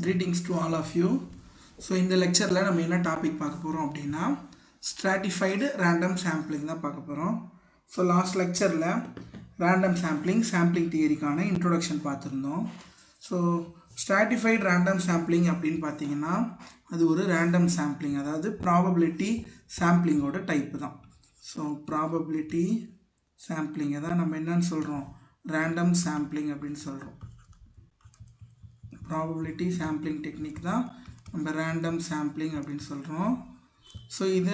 Greetings to all of you. So in the lecture la நம்ம என்ன topic பார்க்க போறோம் அப்படினா stratified random sampling தான் பார்க்க போறோம். So last lectureல random sampling theory கான introduction பார்த்திருந்தோம். So stratified random sampling அப்படினு பாத்தீங்கன்னா அது ஒரு random sampling, அதாவது probability sampling ஓட டைப் தான். So probability sampling அத நம்ம என்னன்னு சொல்றோம், random sampling அப்படினு சொல்றோம். Probability sampling technique தான் நம்ம random sampling அப்படினு சொல்றோம். So இத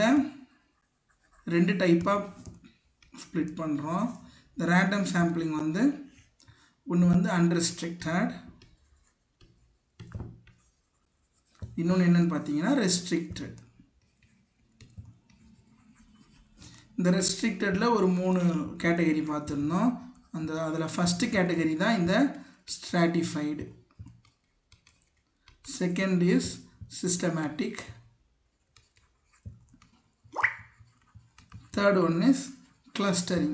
ரெண்டு டைப்பா ஸ்ப்ளிட் பண்றோம். இந்த random sampling வந்து ஒன்னு வந்து unrestricted, இன்னொன்னு என்னன்னு பாத்தீங்கன்னா restricted. இந்த restrictedல ஒரு மூணு கேட்டகரி பார்த்திருந்தோம். அதுல ஃபர்ஸ்ட் கேட்டகரி தான் இந்த stratified. Second is systematic. Third one is clustering.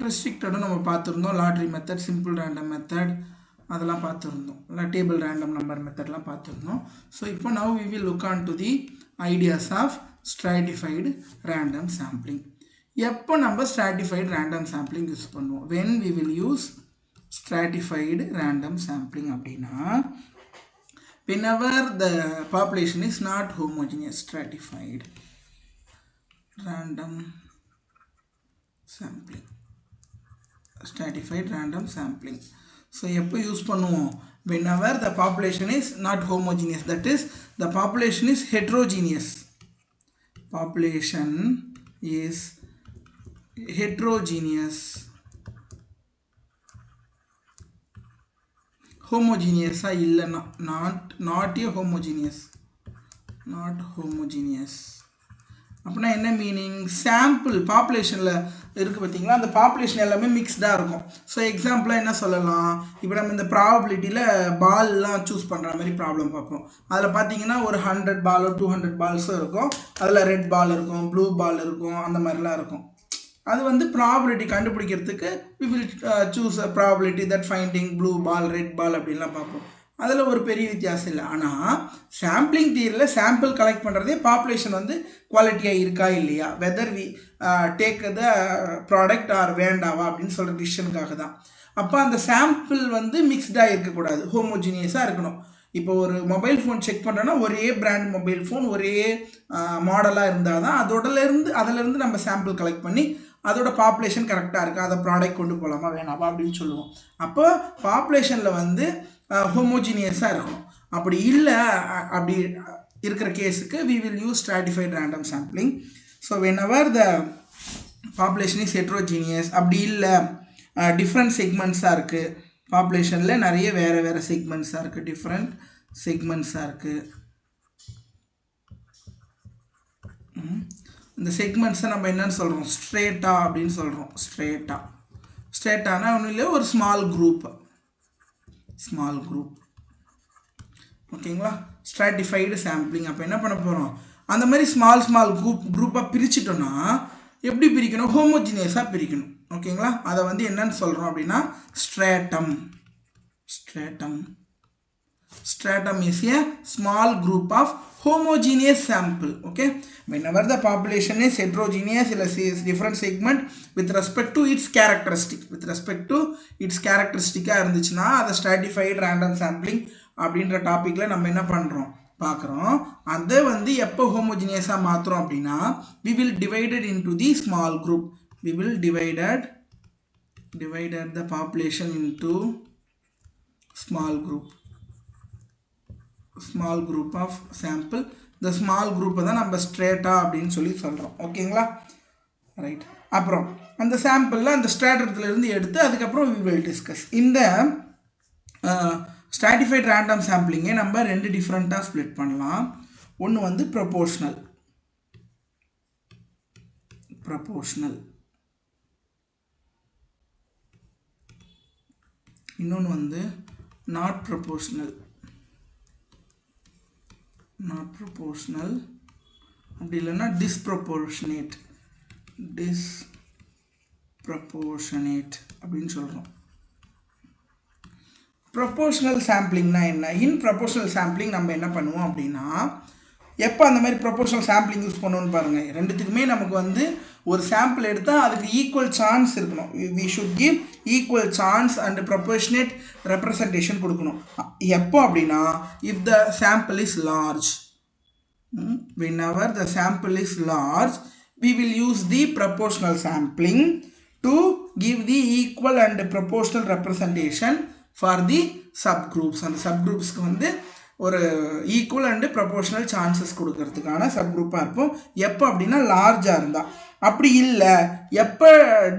Restricted நம்ம பார்த்திருந்தோம், lottery method, simple random method அதெல்லாம் பார்த்திருந்தோம், table random number மெத்தட்லாம் பார்த்திருந்தோம். So இப்போ now we will look on to the ideas of stratified random sampling. எப்போ நம்ம stratified random sampling யூஸ் பண்ணுவோம்? When we will use stratified random sampling அப்படினா whenever the population is not homogeneous. Stratified random sampling, stratified random sampling. So எப்போ use பண்ணுவோம்? Whenever the population is not homogeneous, that is the population is heterogeneous. Population is heterogeneous. Homogeneous இல்லனா not a homogeneous, not homogeneous அப்படினா என்ன meaning? Sample பாப்புலேஷன்ல இருக்கு பாத்தீங்களா, அந்த population எல்லாமே மிக்ஸ்டா இருக்கும். ஸோ எக்ஸாம்பிளா என்ன சொல்லலாம், இப்போ நம்ம இந்த ப்ராபபிலிட்டியில பால்லாம் சூஸ் பண்ற மாதிரி ப்ராப்ளம் பார்ப்போம். அதில் பார்த்தீங்கன்னா ஒரு 100 பாலோ 200 பால்ஸும் இருக்கும், அதில் ரெட் பால் இருக்கும், ப்ளூ பால் இருக்கும், அந்த மாதிரிலாம் இருக்கும். அது வந்து ப்ராபபிலிட்டி கண்டுபிடிக்கிறதுக்கு we will choose a probability that finding blue ball, red ball அப்படின்லாம் பார்ப்போம். அதில் ஒரு பெரிய வித்தியாசம் இல்லை. ஆனால் சாம்பிளிங் தியரியில் சாம்பிள் கலெக்ட் பண்ணுறதே பாப்புலேஷன் வந்து குவாலிட்டியாக இருக்கா இல்லையா, whether we take the product or வேண்டாவா அப்படின்னு சொல்கிற டிசிஷனுக்காக தான். அப்போ அந்த சாம்பிள் வந்து மிக்ஸ்டாக இருக்கக்கூடாது, ஹோமோஜினியஸாக இருக்கணும். இப்போ ஒரு மொபைல் ஃபோன் செக் பண்ணுறோன்னா ஒரே பிராண்ட் மொபைல் ஃபோன் ஒரே மாடலாக இருந்தால் தான் அதிலிருந்து நம்ம சாம்பிள் கலெக்ட் பண்ணி அதோட பாப்புலேஷன் கரெக்டாக இருக்குது, அதை ப்ராடக்ட் கொண்டு போகலாமா வேணாமா அப்படின்னு சொல்லுவோம். அப்போ பாப்புலேஷனில் வந்து ஹோமோஜினியஸாக இருக்கணும். அப்படி இல்லை, அப்படி இருக்கிற கேஸுக்கு we will use stratified random sampling. So whenever the population is heterogeneous, அப்படி இல்லை டிஃப்ரெண்ட் செக்மெண்ட்ஸாக இருக்குது, பாப்புலேஷனில் நிறைய வேறு செக்மெண்ட்ஸாக இருக்குது, டிஃப்ரெண்ட் செக்மெண்ட்ஸாக இருக்குது. இந்த செக்மெண்ட்ஸை நம்ம என்னன்னு சொல்கிறோம்? ஸ்ட்ரேட்டா அப்படின்னு சொல்கிறோம். ஸ்ட்ரேட்டானா ஒன்றும் இல்லை, ஒரு ஸ்மால் குரூப் ஓகேங்களா. Stratified sampling. அப்போ என்ன பண்ண போகிறோம், அந்த மாதிரி ஸ்மால் குரூப்பாக பிரிச்சுட்டோன்னா எப்படி பிரிக்கணும்? ஹோமோஜினியஸாக பிரிக்கணும். ஓகேங்களா. அதை வந்து என்னன்னு சொல்கிறோம் அப்படின்னா stratum is a small group of homogeneous sample. Okay, whenever the population is heterogeneous in a different segment with respect to its characteristic இருந்துச்சுன்னா அதை stratified random sampling அப்படின்ற டாபிக்ல நம்ம என்ன பண்றோம் பார்க்குறோம். அதை வந்து எப்போ ஹோமோஜினியஸாக மாற்றுறோம் அப்படின்னா we will divided into the small group. We will divided the population into small group of sample. the small group தான் நம்ம ஸ்ட்ரேட்டா அப்படின்னு சொல்லி சொல்கிறோம். ஓகேங்களா, ரைட். அப்புறம் அந்த சாம்பிளில் அந்த ஸ்ட்ராட்டத்திலிருந்து எடுத்து அதுக்கப்புறம் we will discuss. இந்த stratified random sampling நம்ம ரெண்டு டிஃப்ரெண்ட்டாக ஸ்ப்ளிட் பண்ணலாம். ஒன்று வந்து ப்ரொபோர்ஷனல், இன்னொன்று வந்து not proportional. அப்படி இல்லைன்னா disproportionate அப்படின்னு சொல்கிறோம். ப்ரொபோஷனல் சாம்பிளிங்னா என்ன? இன் ப்ரொபோஷனல் சாம்பிளிங் நம்ம என்ன பண்ணுவோம் அப்படின்னா, எப்போ அந்த மாதிரி ப்ரொபோஷனல் சாம்பிளிங் யூஸ் பண்ணுவோன்னு பாருங்கள். ரெண்டுத்துக்குமே நமக்கு வந்து ஒரு சாம்பிள் எடுத்தால் அதுக்கு ஈக்குவல் சான்ஸ் இருக்கணும். We should give equal chance and proportionate representation கொடுக்கணும். எப்போ அப்படின்னா, if the sample is large, whenever the sample is large, we will use the proportional sampling to give the equal and proportional representation for the subgroups. And subgroups க்கு வந்து ஒரு equal and proportional chances கொடுக்கறதுக்கான சப்குரூப்பாக இருக்கும். எப்போ அப்படின்னா லார்ஜாக இருந்தால். அப்படி இல்லை, எப்போ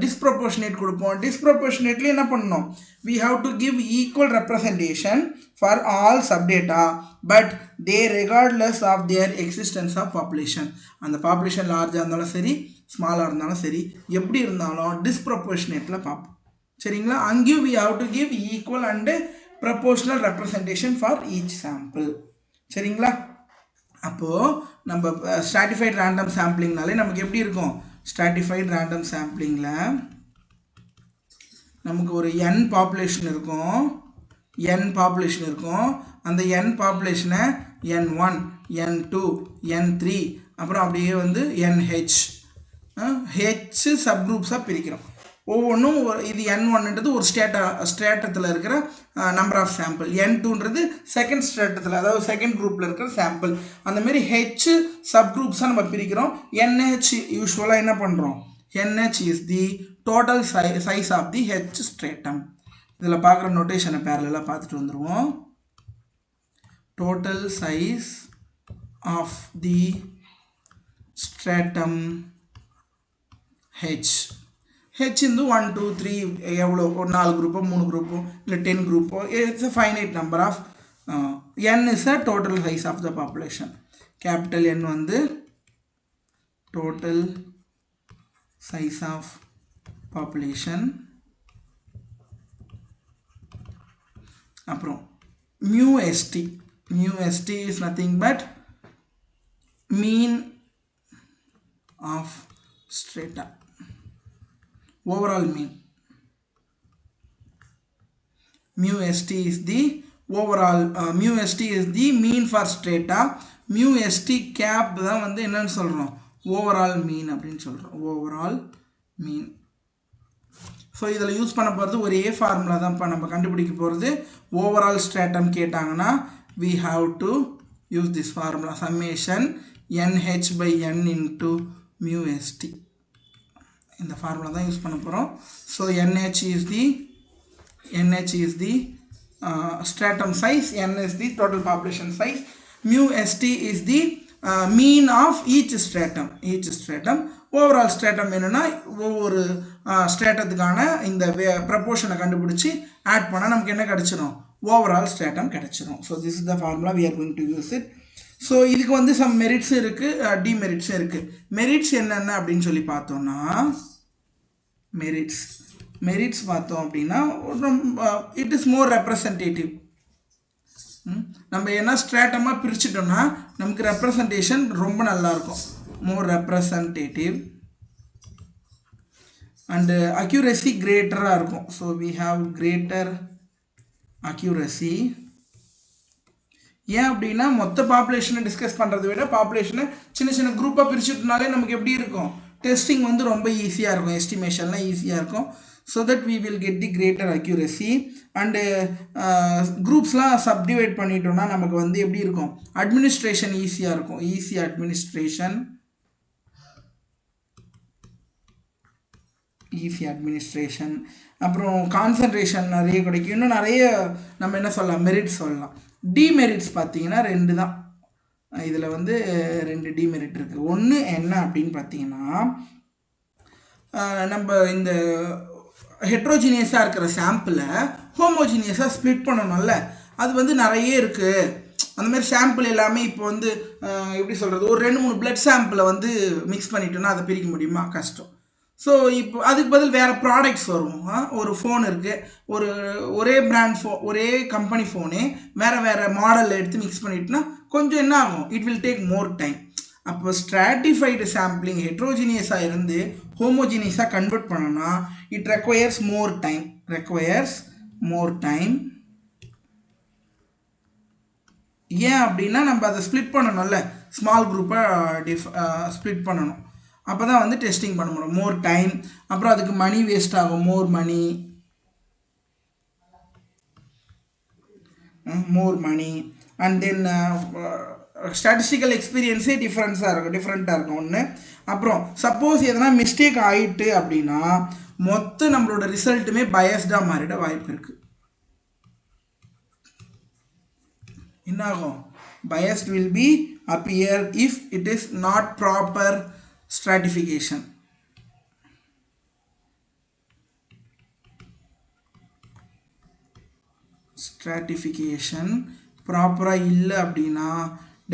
டிஸ்ப்ரொபோர்ஷனேட் கொடுப்போம்? டிஸ்ப்ரொபோர்ஷனேட்லி என்ன பண்ணணும்? we have to give equal representation for all subdata, but they regardless of their existence of population. அந்த பாப்புலேஷன் லார்ஜாக இருந்தாலும் சரி, ஸ்மாலாக இருந்தாலும் சரி, எப்படி இருந்தாலும் டிஸ்ப்ரொபோர்ஷனேட்டில் பார்ப்போம். சரிங்களா? அங்கேயும் we have to give equal and proportional representation for each sample. சரிங்களா? அப்போது நம்ம ஸ்ட்ராட்டிஃபைட் ரேண்டம் சாம்பிளிங்னாலே நமக்கு எப்படி இருக்கும்? ஸ்ட்ராட்டிஃபைட் ரேண்டம் சாம்பிளிங்கில் நமக்கு ஒரு n பாப்புலேஷன் இருக்கும். அந்த n பாப்புலேஷனை n1, n2, n3 அப்புறம் அப்படியே வந்து nh சப்குரூப்ஸாக பிரிக்கிறோம். ஒவ்வொன்றும் இது n1ன்றது ஒரு ஸ்ட்ராட்டத்தில் இருக்கிற நம்பர் ஆஃப் சாம்பிள், n2ன்றது செகண்ட் ஸ்ட்ராட்டத்தில், அதாவது செகண்ட் குரூப்பில் இருக்கிற சாம்பிள். அந்தமாரி ஹெச் சப்குரூப்ஸாக நம்ம பிரிக்கிறோம். nh யூஸ்வலாக என்ன பண்ணுறோம்? nh is the total size of the H stratum. இதில் பார்க்குற நோட்டேஷனை பேரலாக பார்த்துட்டு வந்துடுவோம். total size of the stratum H. H Hindu 1, 2, 3 எவ்வளோ, ஒரு 4 குரூப்போ 3 குரூப்போ இல்லை 10 குரூப்போ, it's a finite number of n is a total size of the population. capital N வந்து total size of population. அப்புறம் mu st is nothing but mean of strata, overall mean. mu st is the overall mu st is the mean for strata. mu st cap தான் வந்து என்னன்னு சொல்கிறோம்? Overall மீன் அப்படின்னு சொல்கிறோம். Overall மீன். So இதில் use பண்ண போகிறது ஒரே ஃபார்முலா தான். இப்போ நம்ம கண்டுபிடிக்க போகிறது ஓவரால் ஸ்ட்ராட்டம் கேட்டாங்கன்னா we have to use this formula, summation nh by n into mu st. இந்த ஃபார்முலா தான் யூஸ் பண்ண போகிறோம். So nh is the stratum size, n is the total population size, mu st is the mean of each stratum. Overall stratum என்னன்னா, ஒவ்வொரு ஸ்ட்ராட்டத்துக்கான இந்த ப்ரப்போர்ஷனை கண்டுபிடிச்சி add பண்ணால் நமக்கு என்ன கிடச்சிரும்? ஓவரால் ஸ்ட்ராட்டம் கிடச்சிரும். So this is the formula we are going to use it. So இதுக்கு வந்து சம் மெரிட்ஸும் இருக்குது, டிமெரிட்ஸும் இருக்குது. மெரிட்ஸ் என்னென்ன அப்படின்னு சொல்லி பார்த்தோம்னா, மெரிட்ஸ் பார்த்தோம் அப்படின்னா இட் இஸ் மோர் ரெப்ரசன்டேட்டிவ். நம்ம என்ன ஸ்ட்ராட்டமாக பிரிச்சுட்டோம்னா நமக்கு ரெப்ரசன்டேஷன் ரொம்ப நல்லாயிருக்கும், மோர் ரெப்ரசன்டேட்டிவ் அண்டு அக்யூரசி கிரேட்டராக இருக்கும். So we have greater accuracy. ஏன் அப்படின்னா மொத்த பாப்புலேஷனை டிஸ்கஸ் பண்ணுறதை விட பாப்புலேஷனை சின்ன சின்ன குரூப்பாக பிரிச்சுட்டனாலே நமக்கு எப்படி இருக்கும்? டெஸ்டிங் வந்து ரொம்ப ஈஸியாக இருக்கும், எஸ்டிமேஷன்லாம் ஈஸியாக இருக்கும். so that we will get the greater accuracy. and groupsலாம் subdivide பண்ணிட்டோம்னா நமக்கு வந்து எப்படி இருக்கும்? administration ஈஸியாக இருக்கும், easy administration. அப்புறம் கான்சன்ட்ரேஷன் நிறைய கிடைக்கும். இன்னும் நிறைய நம்ம என்ன சொல்லலாம்? மெரிட்ஸ் சொல்லலாம். டிமெரிட்ஸ் பார்த்தீங்கன்னா 2 தான். இதில் வந்து 2 டிமெரிட் இருக்குது. ஒன்று என்ன அப்படின்னு பார்த்தீங்கன்னா, நம்ம இந்த ஹெட்ரோஜினியஸாக இருக்கிற சாம்பிளை ஹோமோஜினியஸாக ஸ்ப்ளிட் பண்ணணும்ல, அது வந்து நிறைய இருக்குது. அந்த மாதிரி சாம்பிள் எல்லாமே இப்போ வந்து எப்படி சொல்கிறது, ஒரு 2-3 பிளட் சாம்பிளை வந்து மிக்ஸ் பண்ணிட்டோன்னா அதை பிரிக்க முடியுமா? கஷ்டம். ஸோ இப்போ அதுக்கு பதில் வேறு ப்ராடக்ட்ஸ் வரும். ஒரு ஃபோன் இருக்குது, ஒரே பிராண்ட் ஒரே கம்பெனி ஃபோனே வேறு மாடலில் எடுத்து மிக்ஸ் பண்ணிட்டோன்னா கொஞ்சம் என்ன ஆகும்? It will take more time. அப்போ ஸ்ட்ராட்டிஃபைடு சாம்பிளிங் ஹெட்ரோஜினியஸாக இருந்து ஹோமோஜினியஸாக கன்வெர்ட் பண்ணோன்னா இட் ரெக்வயர்ஸ் மோர் டைம். ஏன் அப்படின்னா நம்ம அதை ஸ்ப்ளிட் பண்ணணும்ல, ஸ்மால் குரூப்பை ஸ்ப்ளிட் பண்ணணும். அப்போ தான் வந்து டெஸ்டிங் பண்ண முடியும். மோர் டைம், அப்புறம் அதுக்கு மணி வேஸ்ட் ஆகும், மோர் மணி அண்ட் தென் ஸ்டாட்டிஸ்டிக்கல் எக்ஸ்பீரியன்ஸே டிஃப்ரெண்ட்டாக இருக்கும் ஒன்று. அப்புறம் சப்போஸ் எதனா மிஸ்டேக் ஆகிட்டு அப்படின்னா மொத்த நம்மளோட ரிசல்ட்டுமே பயஸ்டாக மாறிட வாய்ப்பு இருக்குது. என்ன ஆகும்? Biased will be appear if it is not proper stratification. Stratification proper illa அப்படினா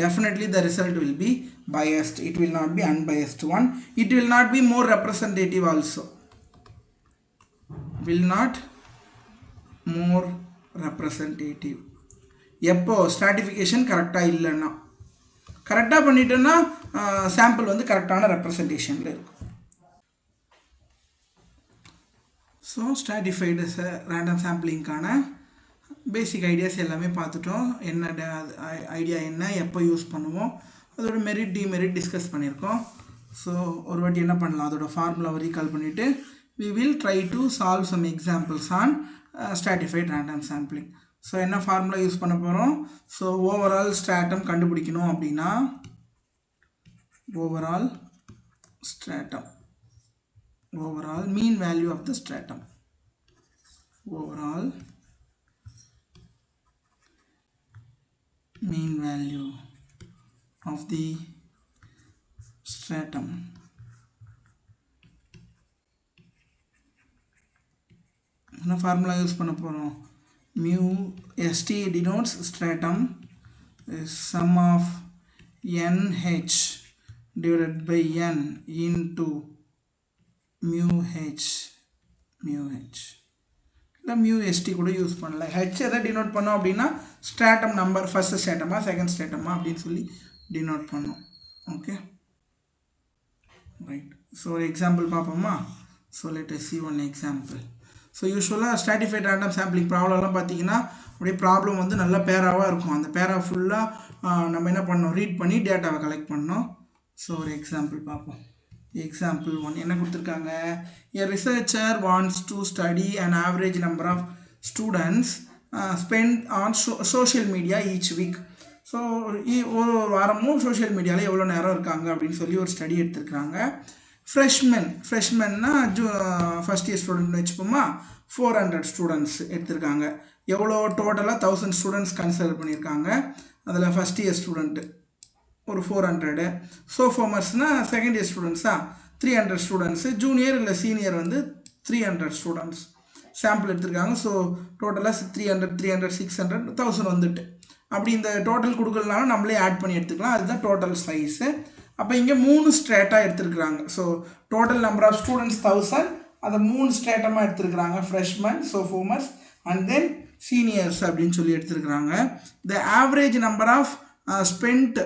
definitely the result will be biased. It will not be unbiased one. It will not be more representative also. Will not more representative. எப்போ stratification கரெக்டாக இல்லைன்னா, கரெக்டாக பண்ணிட்டோன்னா sample வந்து கரெக்டான ரெப்ரசன்டேஷனில் இருக்கும். So stratified random சாம்பிளிங்கான பேசிக் ideas எல்லாமே பார்த்துட்டோம். என்ன ஐடியா என்ன, எப்போ யூஸ் பண்ணுவோம், அதோட மெரிட் டிமெரிட் டிஸ்கஸ் பண்ணியிருக்கோம். ஸோ ஒரு வாட்டி என்ன பண்ணலாம், அதோட ஃபார்முலாவை ரீகால் பண்ணிவிட்டு we will try to solve some examples on stratified random sampling. So என்ன ஃபார்முலா யூஸ் பண்ண போகிறோம்? ஸோ ஓவரால் ஸ்ட்ராட்டம் கண்டுபிடிக்கணும் அப்படின்னா overall stratum, overall mean value of the stratum, overall mean value of the stratum. என்ன formula use பண்ண போகிறோம்? mu st denotes stratum is sum of nh divided by n into mu h இல்லை mu st கூட use பண்ணல. h எதை denote பண்ணோம் அப்படின்னா stratum number, first ஸ்ட்ராட்டமா second ஸ்ட்ராட்டமா அப்படின்னு சொல்லி டினோட் பண்ணோம். Okay right. ஸோ எக்ஸாம்பிள் பார்ப்போமா? So let us see one example. So யூஸ்வலாக ஸ்ட்ராட்டிஃபைட் ரேண்டம் சாம்பிளிங் ப்ராப்ளம்லாம் பார்த்தீங்கன்னா அப்படியே ப்ராப்ளம் வந்து நல்ல பேராவாக இருக்கும். அந்த பேரா ஃபுல்லாக நம்ம என்ன பண்ணோம், ரீட் பண்ணி டேட்டாவை கலெக்ட் பண்ணோம். ஸோ ஒரு எக்ஸாம்பிள் பார்ப்போம். எக்ஸாம்பிள் 1 என்ன கொடுத்துருக்காங்க? A researcher wants to study an average number of students spend on social media each week. So ஒரு வாரமும் சோஷியல் மீடியாவில் எவ்வளோ நேரம் இருக்காங்க அப்படின்னு சொல்லி ஒரு ஸ்டடி எடுத்துருக்குறாங்க. ஃப்ரெஷ்மென்னா ஃபஸ்ட் இயர் ஸ்டூடெண்ட்னு வச்சுப்போமா, 400 ஸ்டூடெண்ட்ஸ் எடுத்திருக்காங்க. எவ்வளோ டோட்டலாக 1000 ஸ்டூடெண்ட்ஸ் கன்சிடர் பண்ணியிருக்காங்க. அதில் ஃபஸ்ட் இயர் ஸ்டூடெண்ட்டு ஒரு 400, சோஃபோமர்ஸ்னால் செகண்ட் இயர் ஸ்டூடெண்ட்ஸா 300 ஸ்டூடெண்ட்ஸு, ஜூனியர் இல்லை சீனியர் வந்து 300 ஸ்டூடெண்ட்ஸ் சாம்பிள் எடுத்திருக்காங்க. ஸோ டோட்டலாக 300, 600, 1000 வந்துட்டு. அப்படி இந்த டோட்டல் கொடுக்கலனாலும் நம்மளே ஆட் பண்ணி எடுத்துக்கலாம். அதுதான் டோட்டல் சைஸு. அப்போ இங்கே 3 ஸ்ட்ரேட்டாக எடுத்துருக்குறாங்க. So total number of students 1000, அதை 3 ஸ்ட்ரேட்டமாக எடுத்துருக்குறாங்க. Freshman, sophomores and then seniors அப்படின்னு சொல்லி எடுத்துருக்குறாங்க. The average number of spend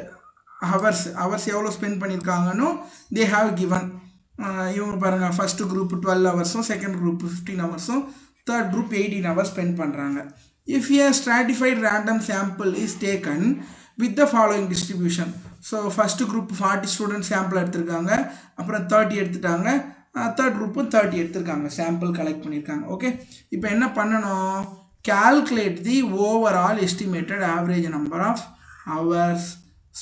hours எவ்வளோ ஸ்பெண்ட் பண்ணியிருக்காங்கன்னு தே ஹாவ் கிவன். இவங்க பாருங்கள், ஃபஸ்ட்டு குரூப் 12 ஹவர்ஸும், செகண்ட் குரூப் 15 ஹவர்ஸும், தேர்ட் குரூப் 18 ஹவர்ஸ் ஸ்பெண்ட் பண்ணுறாங்க. If a stratified random sample is taken with the following distribution. So first group 40 student sample எடுத்திருக்காங்க, அப்புறம் 30 எடுத்துட்டாங்க, தேர்ட் குரூப்பும் 30 எடுத்திருக்காங்க, சாம்பிள் கலெக்ட் பண்ணியிருக்காங்க. ஓகே, இப்போ என்ன பண்ணணும்? calculate the overall estimated average number of hours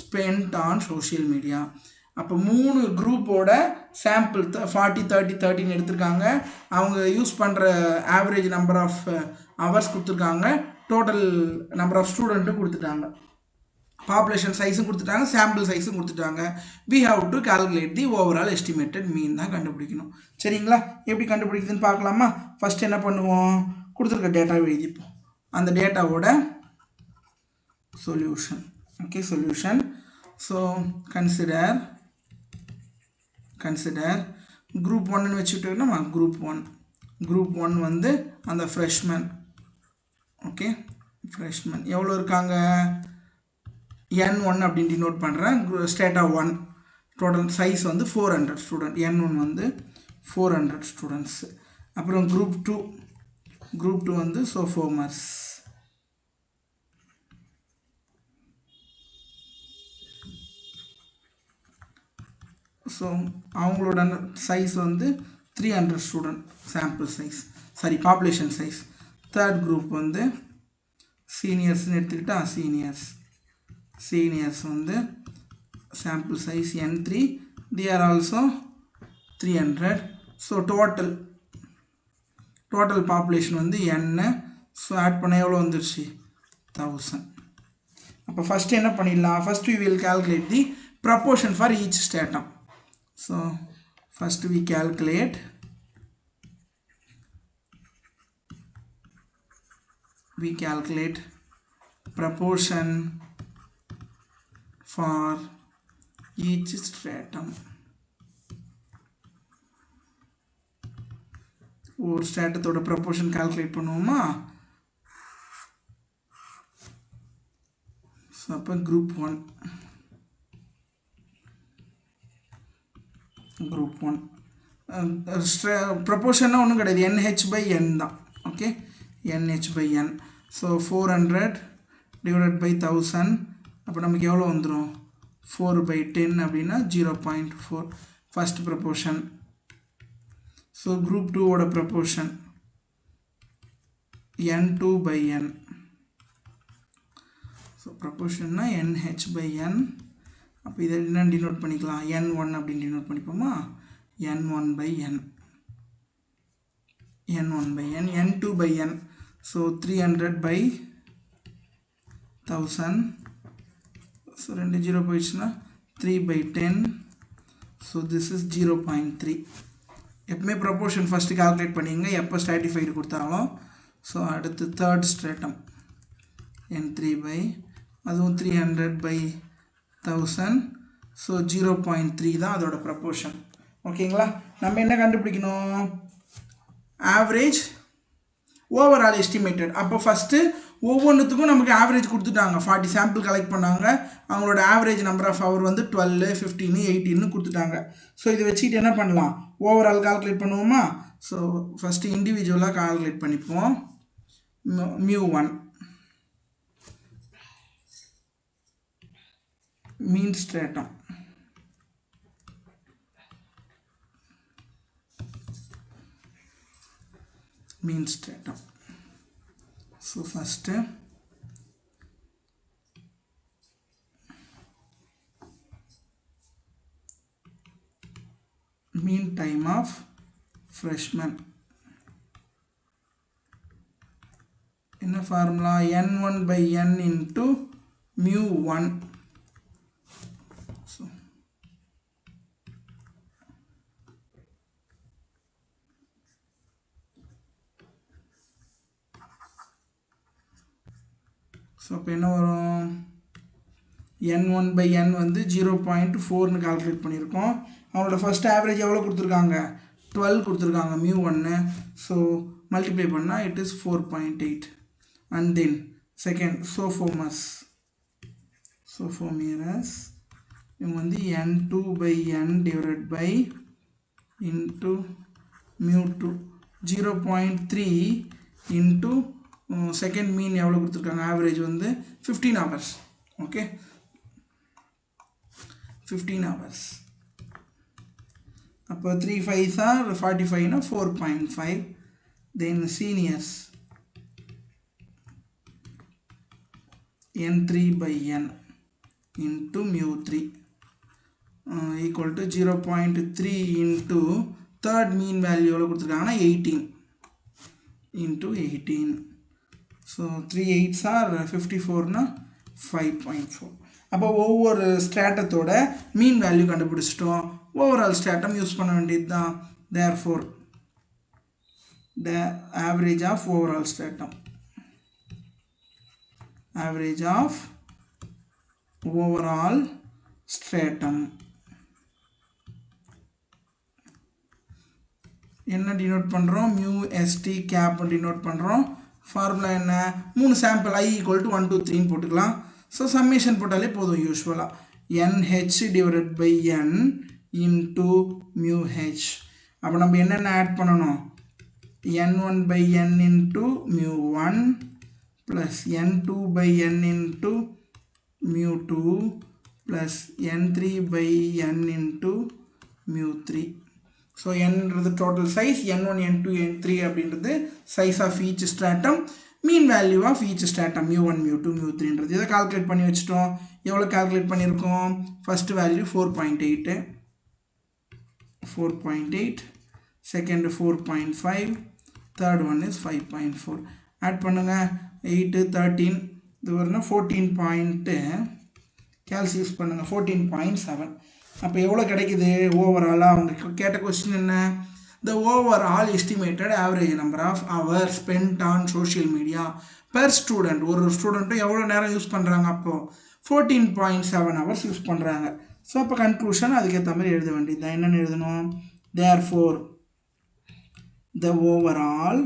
spent on social media. அப்போ 3 குரூப்போட சாம்பிள் 40, 30, 30 எடுத்திருக்காங்க. அவங்க யூஸ் பண்ணுற ஆவரேஜ் நம்பர் ஆஃப் ஹவர்ஸ் கொடுத்துருக்காங்க, டோட்டல் நம்பர் ஆஃப் ஸ்டூடெண்ட்டும் கொடுத்துட்டாங்க, பாப்புலேஷன் சைஸும் கொடுத்துட்டாங்க, சாம்பிள் சைஸும் கொடுத்துட்டாங்க. we have to calculate the overall estimated mean தான் கண்டுபிடிக்கணும். சரிங்களா? எப்படி கண்டுபிடிக்குதுன்னு பார்க்கலாமா? ஃபர்ஸ்ட் என்ன பண்ணுவோம்? கொடுத்துருக்க டேட்டாவை எழுதிப்போம். அந்த டேட்டாவோட solution. Okay, solution. So consider group 1ன்னு வச்சுக்கிட்டோம்னா குரூப் 1 வந்து அந்த ஃப்ரெஷ்மன். ஓகே, ஃப்ரெஷ்மன் எவ்வளோ இருக்காங்க? n1 அப்படின்னு டினோட் பண்ணுறேன். ஸ்டேட்டா 1 டோட்டல் சைஸ் வந்து 400 ஸ்டூடெண்ட். n1 வந்து 400 ஸ்டூடெண்ட்ஸ். அப்புறம் குரூப் 2 வந்து சோஃபோமர்ஸ். ஸோ அவங்களோட சைஸ் வந்து 300 student sample size, sorry population size. Third group வந்து சீனியர்ஸ்னு எடுத்துக்கிட்டா சீனியர்ஸ் வந்து sample size N3, they are also 300. So total population வந்து N. ஸோ ஆட் பண்ண எவ்வளோ வந்துருச்சு 1000. அப்போ ஃபஸ்ட்டு என்ன பண்ணிடலாம், first we will calculate the proportion for each stratum. So first we calculate proportion for each stratum. ஒரு ஸ்ட்ராட்டத்தோட ப்ரப்போர்ஷன் கால்குலேட் பண்ணுவோமா? ஸோ அப்போ குரூப் ஒன் ப்ரப்போர்ஷன்னா ஒன்றும் கிடையாது, NH/N தான். Okay, NH/N. So 400 divided by 1000. அப்போ நமக்கு எவ்வளோ வந்துடும், 4/10 அப்படின்னா 0.4 ஃபஸ்ட் ப்ரப்போர்ஷன். ஸோ குரூப் 2ஓட ப்ரப்போர்ஷன் N2/N. ஸோ ப்ரப்போர்ஷன்னா NH/N. அப்போ இதை என்ன டினோட் பண்ணிக்கலாம், N1 அப்படின்னு denote பண்ணிப்போமா? N1/N. N2/N. So 300/1000. So 2 0 போயிடுச்சுன்னா 3/10. So this is 0.3. எப்பவுமே ப்ரப்போர்ஷன் ஃபஸ்ட்டு கால்குலேட் பண்ணிங்க எப்போ ஸ்ட்ராட்டிஃபைடு கொடுத்தாலும். ஸோ அடுத்து தேர்ட் ஸ்ட்ராட்டம் N3 அதுவும் 300/1000. ஸோ 0.3 தான் அதோட ப்ரப்போர்ஷன். ஓகேங்களா? நம்ம என்ன கண்டுபிடிக்கணும், ஆவரேஜ் ஓவரால் எஸ்டிமேட்டட். அப்போ ஃபஸ்ட்டு ஒவ்வொன்றுத்துக்கும் நமக்கு ஆவரேஜ் கொடுத்துட்டாங்க. 40 சாம்பிள் கலெக்ட் பண்ணாங்க, அவங்களோட ஆவரேஜ் நம்பர் ஆஃப் ஹவர் வந்து 12, 15, 18 கொடுத்துட்டாங்க. ஸோ இதை வச்சுக்கிட்டு என்ன பண்ணலாம், ஓவரால் கால்குலேட் பண்ணுவோமா? ஸோ ஃபஸ்ட்டு இண்டிவிஜுவலாக கால்குலேட் பண்ணிப்போம். μ1 mean stratum, so first mean time of freshman. என்ன ஃபார்முலா, N1/N into μ1. ஸோ அப்போ என்ன வரும், N1/N வந்து 0.4ன்னு கால்குலேட் பண்ணியிருக்கோம். அவங்களோட ஃபஸ்ட் ஆவரேஜ் எவ்வளோ கொடுத்துருக்காங்க, 12 கொடுத்துருக்காங்க μ1. ஸோ மல்டிப்ளை பண்ணால் it is 4.8. And then second sophomores இவங்க வந்து N2/N divided by into μ2 0.3 into second mean எவ்வளோ கொடுத்துருக்காங்க, ஆவரேஜ் வந்து 15 hours. Okay, 15 hours. அப்போ 3 5s are 45னா 4.5. Then seniors N3/N into μ3 equal to 0.3 into third mean value எவ்வளோ கொடுத்துருக்காங்கன்னா 18 into 18. So 3 8s are 54னா 5.4. அப்போ ஒவ்வொரு ஸ்ட்ராட்டத்தோட மீன் வேல்யூ கண்டுபிடிச்சிட்டோம். ஓவரால் ஸ்ட்ராட்டம் யூஸ் பண்ண வேண்டியது தான். therefore the average of overall stratum என்ன டினோட் பண்ணுறோம், μst கேப் டினோட் பண்ணுறோம். ஃபார்முலா என்ன, 3 சாம்பிள் I = 1 2 3ன்னு போட்டுக்கலாம். ஸோ சம்மேஷன் போட்டாலே போதும். யூஸ்வலாக NH/N into μh. அப்போ நம்ம என்னென்ன ஆட் பண்ணணும், N1/N into μ1 plus N2/N into μ2 plus N3/N into mu3. So nன்றது total size, n1 n2 n3 அப்படின்றது size of each stratum, mean value of each stratum mu1 mu2 mu3ன்றது. இதை கால்குலேட் பண்ணி வச்சுட்டோம். எவ்வளோ கால்குலேட் பண்ணியிருக்கோம்? First value 4.8, 4.8, second 4.5, third one is 5.4. Add பண்ணுங்க, 8 13 இது வரும்னா 14. கேல்சி யூஸ் பண்ணுங்க, 14.7. அப்போ எவ்வளோ கிடைக்குது ஓவராலாக? அவங்க கேட்ட கொஸ்டின் என்ன? The overall estimated average number half hour spend on social media per student. ஒரு ஸ்டூடெண்ட்டும் எவ்வளோ நேரம் யூஸ் பண்ணுறாங்க? அப்போது 14.7 hours யூஸ் பண்ணுறாங்க. ஸோ அப்போ கன்க்ளூஷன் அதுக்கேற்ற மாதிரி எழுத வேண்டியது. என்னென்னு எழுதணும்? Therefore the overall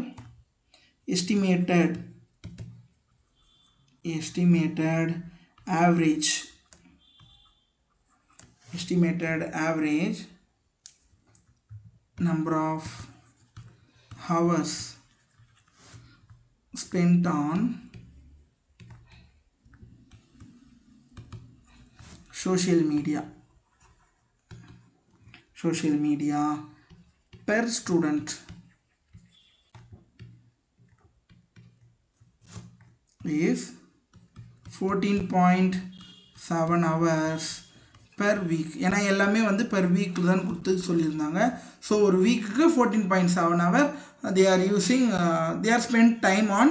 estimated average number of hours spent on social media per student is 14.7 hours per week. ஏன்னா எல்லாமே வந்து per week தான் கொடுத்து சொல்லியிருந்தாங்க. ஸோ ஒரு வீக்குக்கு 14.7 hour they are spent time on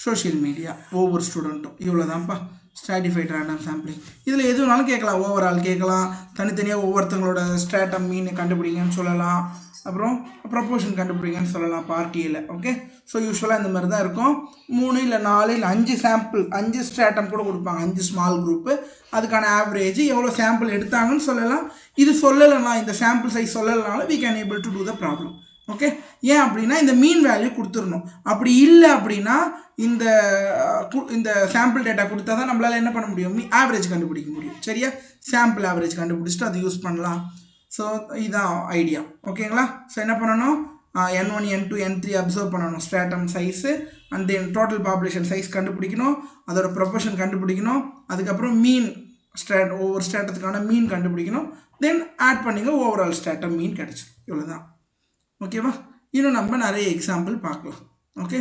social media ஒவ்வொரு ஸ்டூடெண்ட்டும். இவ்வளோ தான்ப்பா ஸ்ட்ராட்டிஃபைட் ரேண்டம் சாம்பிளிங். இதில் எது வேணாலும் கேட்கலாம், ஓவரால் கேட்கலாம், தனித்தனியாக ஒவ்வொருத்தங்களோட ஸ்ட்ராட்டம் மீன் கண்டுபிடிங்கன்னு சொல்லலாம், அப்புறம் ப்ரொப்போர்ஷன் கண்டுபிடிங்கன்னு சொல்லலாம் பார்ட்டியில். ஓகே, ஸோ யூஸ்வலாக இந்த மாதிரி தான் இருக்கும். 3 இல்லை 4 இல்லை 5 சாம்பிள், 5 ஸ்ட்ராட்டம் கூட கொடுப்பாங்க, 5 ஸ்மால் குரூப்பு. அதுக்கான ஆவரேஜ் எவ்வளோ சாம்பிள் எடுத்தாங்கன்னு சொல்லலாம். இது சொல்லலைனா, இந்த சாம்பிள் சைஸ் சொல்லலைனாலும் we can able to do the problem. Okay, ஏன் அப்படின்னா இந்த மீன் வேல்யூ கொடுத்துடணும். அப்படி இல்லை அப்படின்னா இந்த சாம்பிள் டேட்டா கொடுத்தா தான் நம்மளால் என்ன பண்ண முடியும்? ஆவரேஜ் கண்டுபிடிக்க முடியும். சரியா? சாம்பிள் ஆவரேஜ் கண்டுபிடிச்சிட்டு அதை யூஸ் பண்ணலாம். ஸோ இதான் ஐடியா. ஓகேங்களா? ஸோ என்ன பண்ணணும்? n1 n2 n3 அப்சர்வ் பண்ணணும் stratum size, and then total population size கண்டுபிடிக்கணும், அதோட ப்ரொபோர்ஷன் கண்டுபிடிக்கணும், அதுக்கப்புறம் மீன் ஒவ்வொரு ஸ்ட்ராட்டத்துக்கான மீன் கண்டுபிடிக்கணும், தென் ஆட் பண்ணிங்க ஓவரால் ஸ்ட்ராட்டம் மீன் கிடச்சிடும். இவ்வளோதான். ஓகேவா? இன்னும் நம்ம நிறைய எக்ஸாம்பிள் பார்க்கலாம். ஓகே.